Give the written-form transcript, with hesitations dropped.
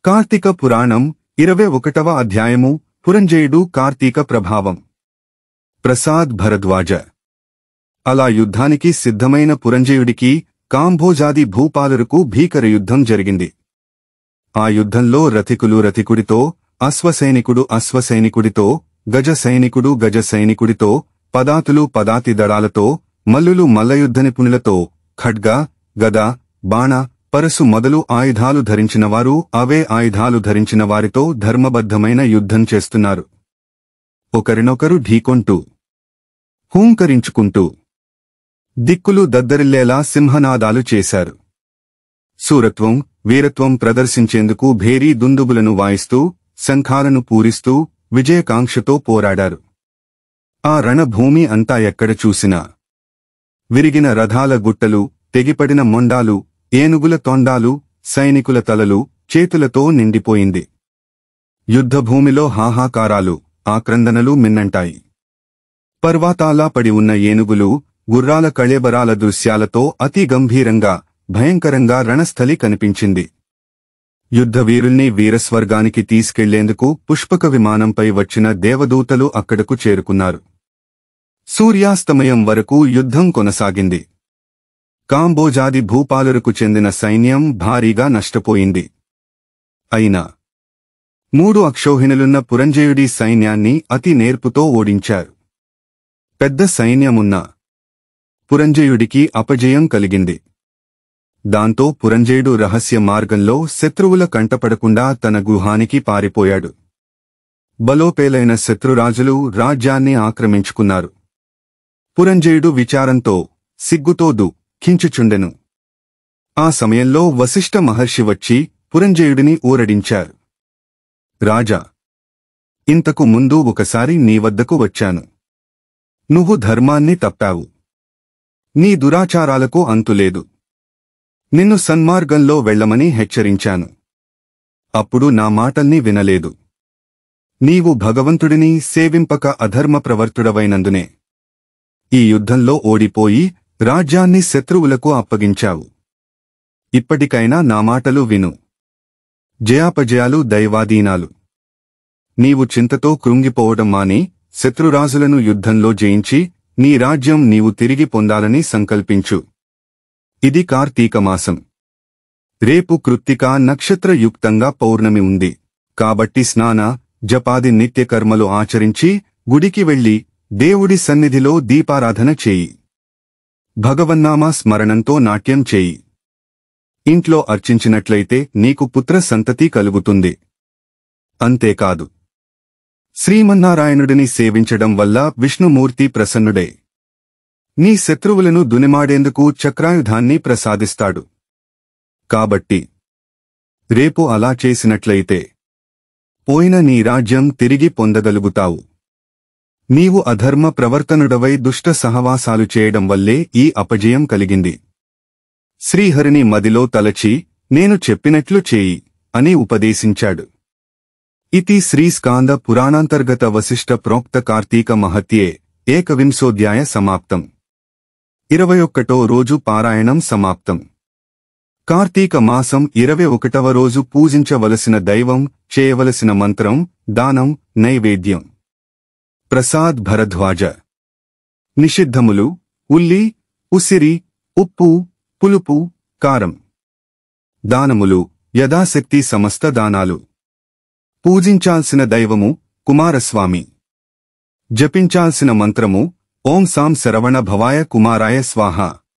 కార్తీక పురాణం 21వ అధ్యాయము పురంజయుడు కార్తీక ప్రభావం. ప్రసాద్ భరద్వాజ. అలా యుద్ధానికి సిద్ధమైన పురంజయుడికి కాంభోజాది భూపాలురకు భీకర యుద్ధం జరిగింది. ఆ యుద్ధంలో రథికులు రథికుడితో, అశ్వసైనికుడు అశ్వసైనికుడితో, గజ సైనికుడు గజ సైనికుడితో, పదాతులు పదాతి దళాలతో, మల్లులు మల్లయుద్ధ నిపుణులతో, ఖడ్గ, గద, బాణ, పరసు మొదలు ఆయుధాలు ధరించినవారు అవే ఆయుధాలు ధరించిన వారితో ధర్మబద్ధమైన యుద్ధం చేస్తున్నారు. ఒకరినొకరు ఢీకొంటూ, హూంకరించుకుంటూ, దిక్కులు దద్దరిల్లేలా సింహనాదాలు చేశారు. శూరత్వం, వీరత్వం ప్రదర్శించేందుకు భేరీ దుందుబులను వాయిస్తూ, శంఖాలను పూరిస్తూ విజయకాంక్షతో పోరాడారు. ఆ రణభూమి అంతా ఎక్కడ చూసినా విరిగిన రథాల గుట్టలు, తెగిపడిన మొండాలు, ఏనుగుల తొండాలు, సైనికుల తలలు, చేతులతో నిండిపోయింది. యుద్ధభూమిలో హాహాకారాలు, ఆక్రందనలు మిన్నంటాయి. పర్వతాలా పడి ఉన్న ఏనుగులు, గుర్రాల కళేబరాల దృశ్యాలతో అతి గంభీరంగా, భయంకరంగా రణస్థలి కనిపించింది. యుద్ధవీరుల్ని వీరస్వర్గానికి తీసుకెళ్లేందుకు పుష్పక విమానంపై వచ్చిన దేవదూతలు అక్కడకు చేరుకున్నారు. సూర్యాస్తమయం వరకు యుద్ధం కొనసాగింది. కాంబోజాది భూపాలురకు చెందిన సైన్యం భారీగా నష్టపోయింది. అయినా 3 అక్షౌహిణులున్న పురంజయుడి సైన్యాన్ని అతి నేర్పుతో ఓడించారు. పెద్ద సైన్యమున్న పురంజయుడికి అపజయం కలిగింది. దాంతో పురంజయుడు రహస్య మార్గంలో శత్రువుల కంటపడకుండా తన గుహానికి పారిపోయాడు. బలోపేలైన శత్రురాజులు రాజ్యాన్ని ఆక్రమించుకున్నారు. పురంజయుడు విచారంతో, సిగ్గుతో దుఃఖించుచుండెను. ఆ సమయంలో వశిష్ఠ మహర్షి వచ్చి పురంజయుడిని ఊరడించారు. రాజా, ఇంతకు ముందు ఒకసారి నీ వద్దకు వచ్చాను. నువ్వు ధర్మాన్ని తప్పావు. నీ దురాచారాలకు అంతులేదు. నిన్ను సన్మార్గంలో వెళ్లమని హెచ్చరించాను. అప్పుడు నా మాటల్ని వినలేదు. నీవు భగవంతుడిని సేవింపక అధర్మ ప్రవర్తుడవైనందునే ఈ యుద్ధంలో ఓడిపోయి రాజ్యాన్ని శత్రువులకు అప్పగించావు. ఇప్పటికైనా నా మాటలు విను. జయాపజయాలు దైవాధీనాలు. నీవు చింతతో కృంగిపోవడం మాని శత్రురాజులను యుద్ధంలో జయించి నీ రాజ్యం నీవు తిరిగి పొందాలని సంకల్పించు. ఇది కార్తీకమాసం. రేపు కృత్తికా నక్షత్రయుక్తంగా పౌర్ణమి ఉంది. కాబట్టి స్నాన, జపాది నిత్యకర్మలు ఆచరించి గుడికి వెళ్లి దేవుడి సన్నిధిలో దీపారాధన చేయి. భగవన్నామ స్మరణంతో నాట్యం చేయి. ఇంట్లో అర్చించినట్లయితే నీకు పుత్ర సంతతి కలుగుతుంది. అంతేకాదు, శ్రీమన్నారాయణుడిని సేవించడం వల్ల విష్ణుమూర్తి ప్రసన్నుడై నీ శత్రువులను దునిమాడేందుకు చక్రాయుధాన్ని ప్రసాదిస్తాడు. కాబట్టి రేపు అలా చేసినట్లయితే పోయిన నీ రాజ్యం తిరిగి పొందగలుగుతావు. నీవు అధర్మ ప్రవర్తనుడవై దుష్ట సహవాసాలు చేయడం వల్లే ఈ అపజయం కలిగింది. శ్రీహరిని మదిలో తలచి నేను చెప్పినట్లు చేయి అని ఉపదేశించాడు. ఇతి శ్రీస్కాంద పురాణాంతర్గత వశిష్ఠ ప్రోక్త కార్తీక మహత్యే ఏకవింశోధ్యాయ సమాప్తం. 21వ రోజు పారాయణం సమాప్తం. కార్తీక మాసం 21వ రోజు పూజించవలసిన దైవం, చేయవలసిన మంత్రం, దానం, నైవేద్యం. ప్రసాద్ భరద్వాజ. నిషిద్ధములు: ఉల్లి, ఉసిరి, ఉప్పు, పులుపు, కారం. దానములు: యథాశక్తి సమస్త దానాలు. పూజించాల్సిన దైవము కుమారస్వామి. జపించాల్సిన మంత్రము ఓం సాం శరవణ భవాయ కుమారాయ స్వాహా.